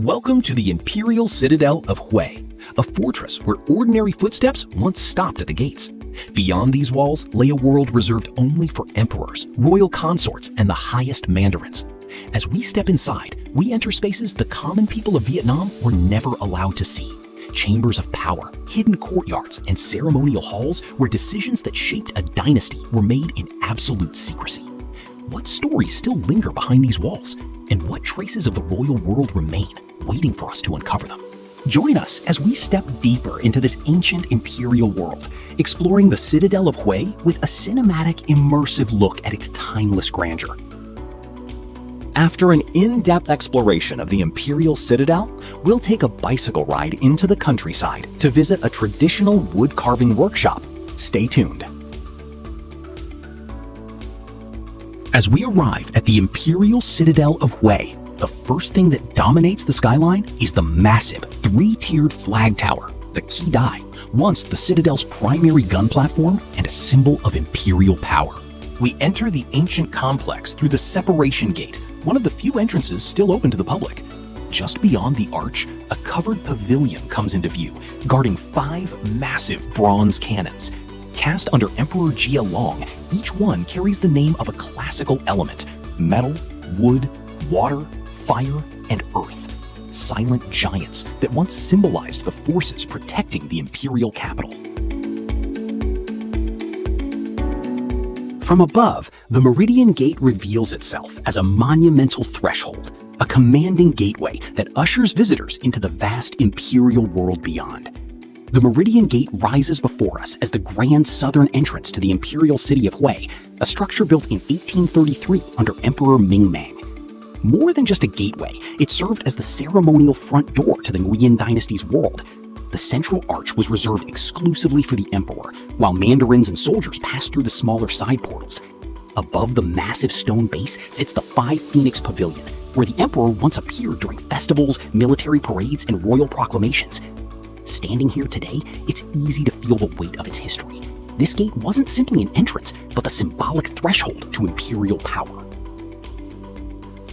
Welcome to the Imperial Citadel of Huế, a fortress where ordinary footsteps once stopped at the gates. Beyond these walls lay a world reserved only for emperors, royal consorts, and the highest mandarins. As we step inside, we enter spaces the common people of Vietnam were never allowed to see. Chambers of power, hidden courtyards, and ceremonial halls where decisions that shaped a dynasty were made in absolute secrecy. What stories still linger behind these walls? And what traces of the royal world remain, waiting for us to uncover them? Join us as we step deeper into this ancient imperial world, exploring the Citadel of Huế with a cinematic, immersive look at its timeless grandeur. After an in-depth exploration of the Imperial Citadel, we'll take a bicycle ride into the countryside to visit a traditional wood carving workshop. Stay tuned. As we arrive at the Imperial Citadel of Huế, the first thing that dominates the skyline is the massive three-tiered flag tower, the Key Dai, once the Citadel's primary gun platform and a symbol of imperial power. We enter the ancient complex through the Separation Gate, one of the few entrances still open to the public. Just beyond the arch, a covered pavilion comes into view, guarding 5 massive bronze cannons. Cast under Emperor Jia Long, each one carries the name of a classical element: metal, wood, water, fire, and earth. Silent giants that once symbolized the forces protecting the imperial capital. From above, the Meridian Gate reveals itself as a monumental threshold, a commanding gateway that ushers visitors into the vast imperial world beyond. The Meridian Gate rises before us as the grand southern entrance to the Imperial City of Huế, a structure built in 1833 under Emperor Ming-Mang. More than just a gateway, it served as the ceremonial front door to the Nguyen dynasty's world. The central arch was reserved exclusively for the emperor, while mandarins and soldiers passed through the smaller side portals. Above the massive stone base sits the 5-Phoenix Pavilion, where the emperor once appeared during festivals, military parades, and royal proclamations. Standing here today, it's easy to feel the weight of its history. This gate wasn't simply an entrance, but the symbolic threshold to imperial power.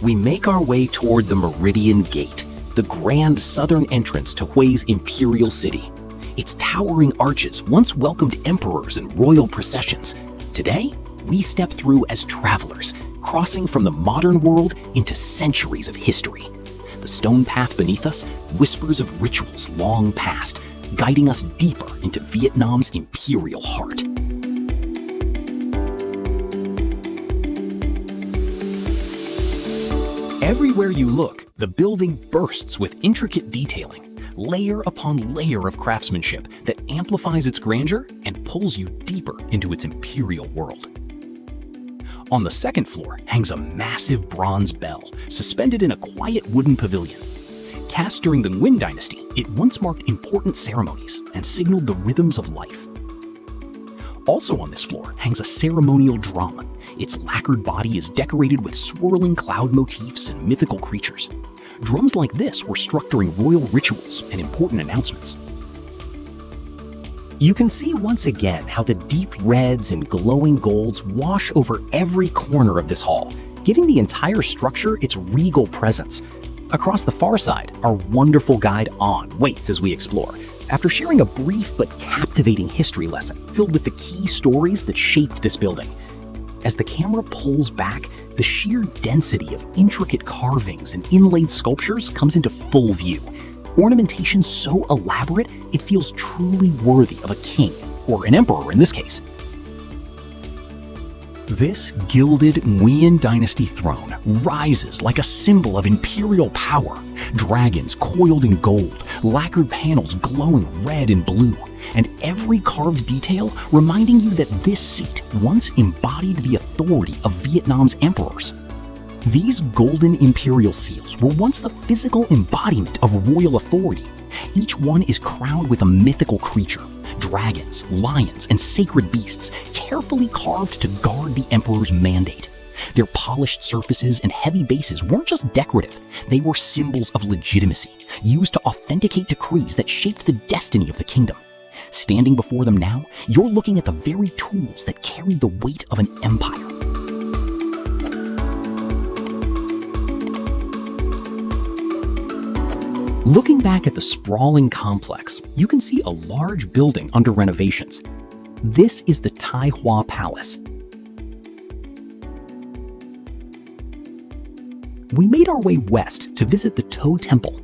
We make our way toward the Meridian Gate, the grand southern entrance to Hué's imperial city. Its towering arches once welcomed emperors and royal processions. Today, we step through as travelers, crossing from the modern world into centuries of history. The stone path beneath us whispers of rituals long past, guiding us deeper into Vietnam's imperial heart. Everywhere you look, the building bursts with intricate detailing, layer upon layer of craftsmanship that amplifies its grandeur and pulls you deeper into its imperial world. On the second floor hangs a massive bronze bell, suspended in a quiet wooden pavilion. Cast during the Nguyen dynasty, it once marked important ceremonies and signaled the rhythms of life. Also on this floor hangs a ceremonial drum. Its lacquered body is decorated with swirling cloud motifs and mythical creatures. Drums like this were struck during royal rituals and important announcements. You can see once again how the deep reds and glowing golds wash over every corner of this hall, giving the entire structure its regal presence. Across the far side, our wonderful guide On waits as we explore, after sharing a brief but captivating history lesson filled with the key stories that shaped this building. As the camera pulls back, the sheer density of intricate carvings and inlaid sculptures comes into full view. Ornamentation so elaborate, it feels truly worthy of a king, or an emperor in this case. This gilded Nguyen dynasty throne rises like a symbol of imperial power. Dragons coiled in gold, lacquered panels glowing red and blue, and every carved detail reminding you that this seat once embodied the authority of Vietnam's emperors. These golden imperial seals were once the physical embodiment of royal authority. Each one is crowned with a mythical creature, dragons, lions, and sacred beasts, carefully carved to guard the emperor's mandate. Their polished surfaces and heavy bases weren't just decorative, they were symbols of legitimacy, used to authenticate decrees that shaped the destiny of the kingdom. Standing before them now, you're looking at the very tools that carried the weight of an empire. Looking back at the sprawling complex, you can see a large building under renovations. This is the Hoa Palace. We made our way west to visit the To Temple.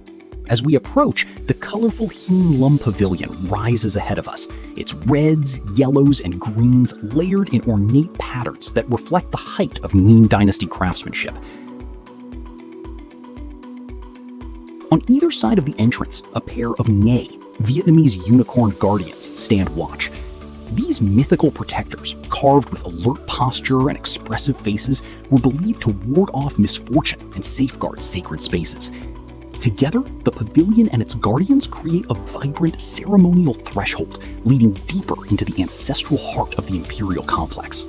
As we approach, the colorful Hien Lum Pavilion rises ahead of us, its reds, yellows, and greens layered in ornate patterns that reflect the height of Nguyen Dynasty craftsmanship. On either side of the entrance, a pair of Nghe, Vietnamese unicorn guardians, stand watch. These mythical protectors, carved with alert posture and expressive faces, were believed to ward off misfortune and safeguard sacred spaces. Together, the pavilion and its guardians create a vibrant ceremonial threshold leading deeper into the ancestral heart of the imperial complex.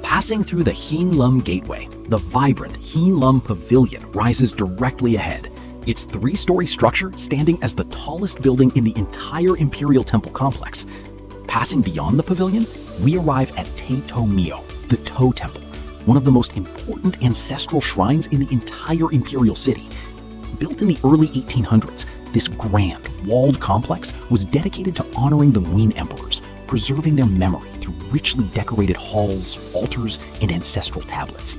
Passing through the Hien Lum Gateway, the vibrant Hien Lum Pavilion rises directly ahead, its three-story structure standing as the tallest building in the entire Imperial Temple complex. Passing beyond the pavilion, we arrive at Te To Mio, the To Temple, one of the most important ancestral shrines in the entire Imperial City. Built in the early 1800s, this grand, walled complex was dedicated to honoring the Nguyen emperors, preserving their memory through richly decorated halls, altars, and ancestral tablets.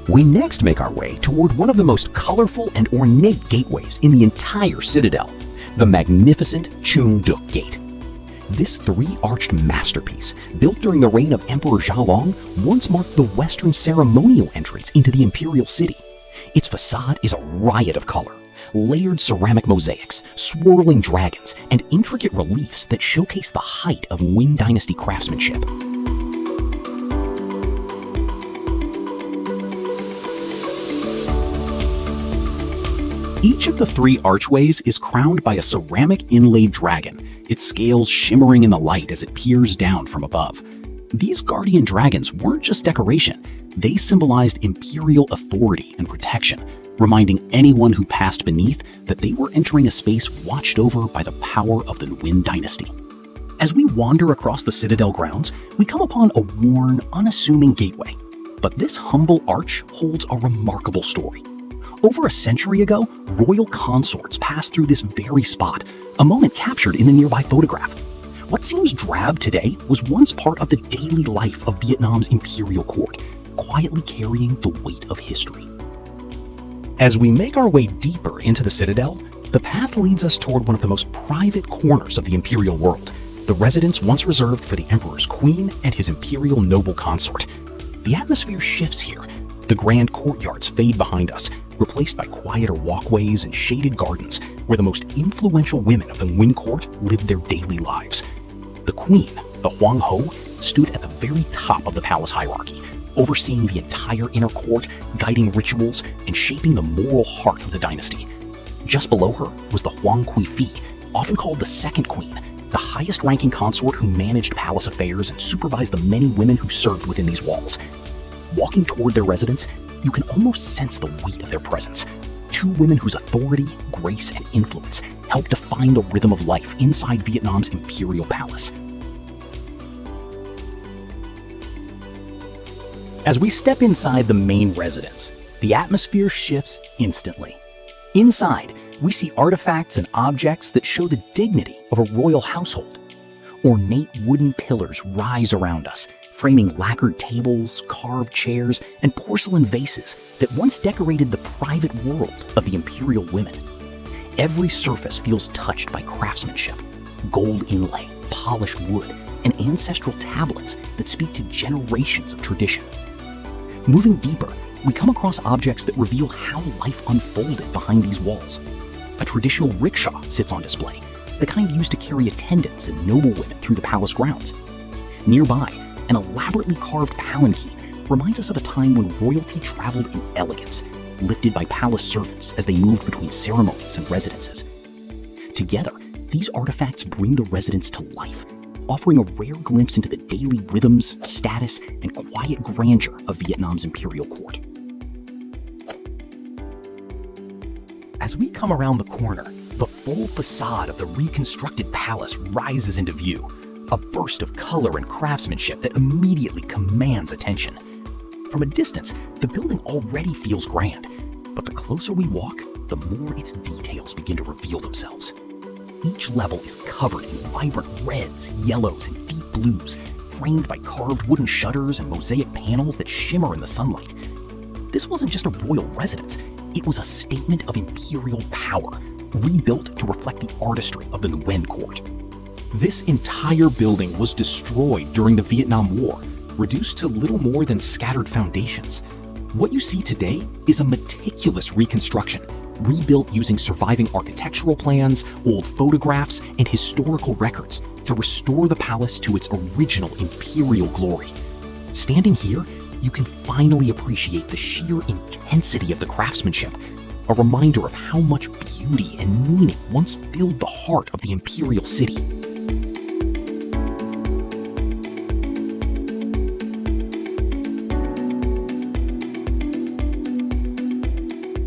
We next make our way toward one of the most colorful and ornate gateways in the entire Citadel, the magnificent Chung Duk Gate. This three-arched masterpiece, built during the reign of Emperor Xiaolong, once marked the western ceremonial entrance into the Imperial City. Its facade is a riot of color, layered ceramic mosaics, swirling dragons, and intricate reliefs that showcase the height of Nguyen Dynasty craftsmanship. Each of the three archways is crowned by a ceramic inlaid dragon, its scales shimmering in the light as it peers down from above. These guardian dragons weren't just decoration, they symbolized imperial authority and protection, reminding anyone who passed beneath that they were entering a space watched over by the power of the Nguyen Dynasty. As we wander across the Citadel grounds, we come upon a worn, unassuming gateway. But this humble arch holds a remarkable story. Over a century ago, royal consorts passed through this very spot, a moment captured in the nearby photograph. What seems drab today was once part of the daily life of Vietnam's imperial court, quietly carrying the weight of history. As we make our way deeper into the Citadel, the path leads us toward one of the most private corners of the imperial world, the residence once reserved for the emperor's queen and his imperial noble consort. The atmosphere shifts here. The grand courtyards fade behind us, replaced by quieter walkways and shaded gardens where the most influential women of the Nguyen court lived their daily lives. The queen, the Hoàng Hậu, stood at the very top of the palace hierarchy, overseeing the entire inner court, guiding rituals, and shaping the moral heart of the dynasty. Just below her was the Hoàng Quý Phi, often called the second queen, the highest-ranking consort who managed palace affairs and supervised the many women who served within these walls. Walking toward their residence, you can almost sense the weight of their presence. Two women whose authority, grace, and influence help define the rhythm of life inside Vietnam's imperial palace. As we step inside the main residence, the atmosphere shifts instantly. Inside, we see artifacts and objects that show the dignity of a royal household. Ornate wooden pillars rise around us, framing lacquered tables, carved chairs, and porcelain vases that once decorated the private world of the imperial women. Every surface feels touched by craftsmanship, gold inlay, polished wood, and ancestral tablets that speak to generations of tradition. Moving deeper, we come across objects that reveal how life unfolded behind these walls. A traditional rickshaw sits on display, the kind used to carry attendants and noblewomen through the palace grounds. Nearby, an elaborately carved palanquin reminds us of a time when royalty traveled in elegance, lifted by palace servants as they moved between ceremonies and residences. Together, these artifacts bring the residence to life, offering a rare glimpse into the daily rhythms, status, and quiet grandeur of Vietnam's imperial court. As we come around the corner, the full facade of the reconstructed palace rises into view, a burst of color and craftsmanship that immediately commands attention. From a distance, the building already feels grand, But the closer we walk, the more its details begin to reveal themselves. Each level is covered in vibrant reds, yellows, and deep blues, framed by carved wooden shutters and mosaic panels that shimmer in the sunlight. This wasn't just a royal residence, it was a statement of imperial power, rebuilt to reflect the artistry of the Nguyen court. This entire building was destroyed during the Vietnam War, reduced to little more than scattered foundations. What you see today is a meticulous reconstruction, rebuilt using surviving architectural plans, old photographs, and historical records to restore the palace to its original imperial glory. Standing here, you can finally appreciate the sheer intensity of the craftsmanship, a reminder of how much beauty and meaning once filled the heart of the imperial city.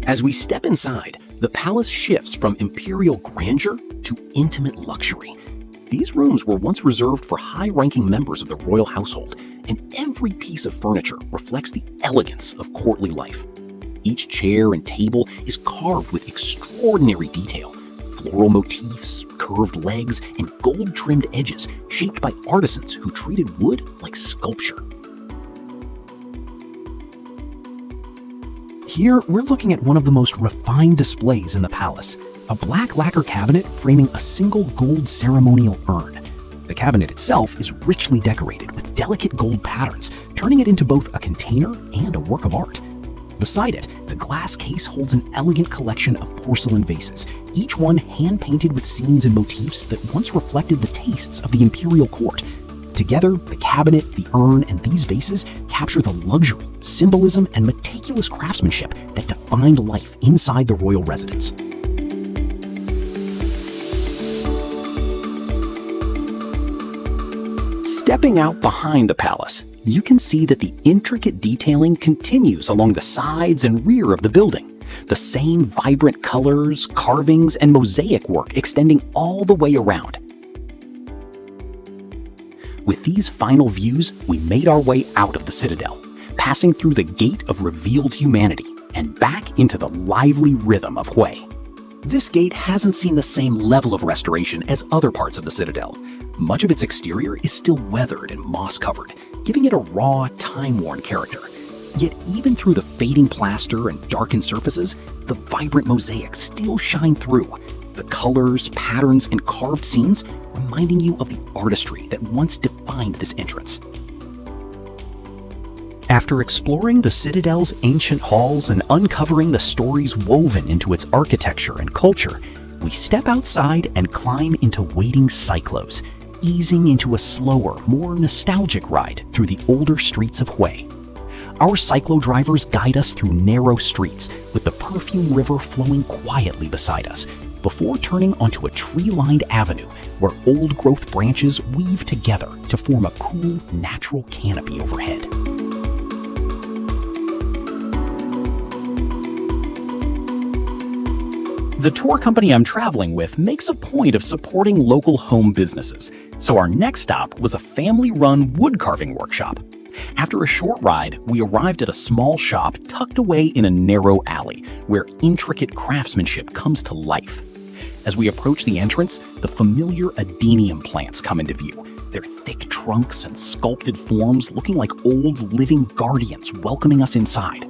As we step inside, the palace shifts from imperial grandeur to intimate luxury. These rooms were once reserved for high-ranking members of the royal household, and every piece of furniture reflects the elegance of courtly life. Each chair and table is carved with extraordinary detail, floral motifs, curved legs, and gold-trimmed edges shaped by artisans who treated wood like sculpture. Here, we're looking at one of the most refined displays in the palace, a black lacquer cabinet framing a single gold ceremonial urn. The cabinet itself is richly decorated with delicate gold patterns, turning it into both a container and a work of art. Beside it, the glass case holds an elegant collection of porcelain vases, each one hand-painted with scenes and motifs that once reflected the tastes of the imperial court. Together, the cabinet, the urn, and these vases capture the luxury, symbolism, and meticulous craftsmanship that defined life inside the royal residence. Stepping out behind the palace, you can see that the intricate detailing continues along the sides and rear of the building. The same vibrant colors, carvings, and mosaic work extending all the way around. With these final views, we made our way out of the Citadel, passing through the gate of revealed humanity and back into the lively rhythm of Huế. This gate hasn't seen the same level of restoration as other parts of the Citadel. Much of its exterior is still weathered and moss-covered, giving it a raw, time-worn character. Yet even through the fading plaster and darkened surfaces, the vibrant mosaics still shine through. The colors, patterns, and carved scenes reminding you of the artistry that once defined this entrance. After exploring the Citadel's ancient halls and uncovering the stories woven into its architecture and culture, we step outside and climb into waiting cyclos, easing into a slower, more nostalgic ride through the older streets of Huế. Our cyclo drivers guide us through narrow streets with the perfume river flowing quietly beside us, before turning onto a tree-lined avenue where old-growth branches weave together to form a cool, natural canopy overhead. The tour company I'm traveling with makes a point of supporting local home businesses, so our next stop was a family-run wood carving workshop. After a short ride, we arrived at a small shop tucked away in a narrow alley where intricate craftsmanship comes to life. As we approach the entrance, the familiar adenium plants come into view, their thick trunks and sculpted forms looking like old living guardians welcoming us inside.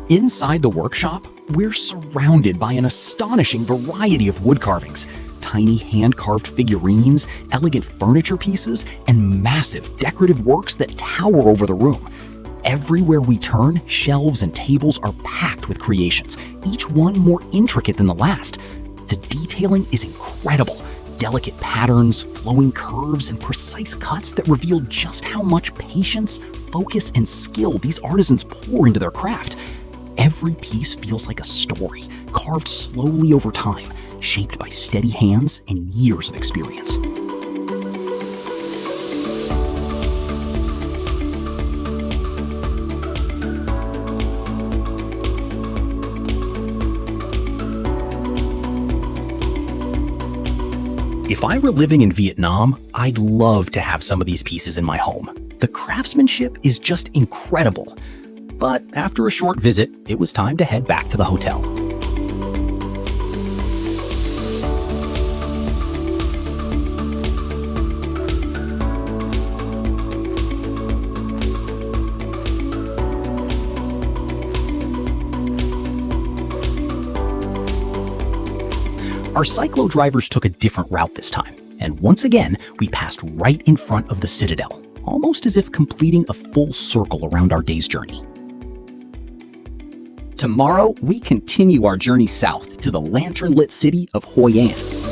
Inside the workshop, we're surrounded by an astonishing variety of wood carvings. Tiny hand-carved figurines, elegant furniture pieces, and massive decorative works that tower over the room. Everywhere we turn, shelves and tables are packed with creations, each one more intricate than the last. The detailing is incredible. Delicate patterns, flowing curves, and precise cuts that reveal just how much patience, focus, and skill these artisans pour into their craft. Every piece feels like a story, carved slowly over time, shaped by steady hands and years of experience. If I were living in Vietnam, I'd love to have some of these pieces in my home. The craftsmanship is just incredible. But after a short visit, it was time to head back to the hotel. Our cyclo drivers took a different route this time, and once again, we passed right in front of the Citadel, almost as if completing a full circle around our day's journey. Tomorrow, we continue our journey south to the lantern-lit city of Hoi An.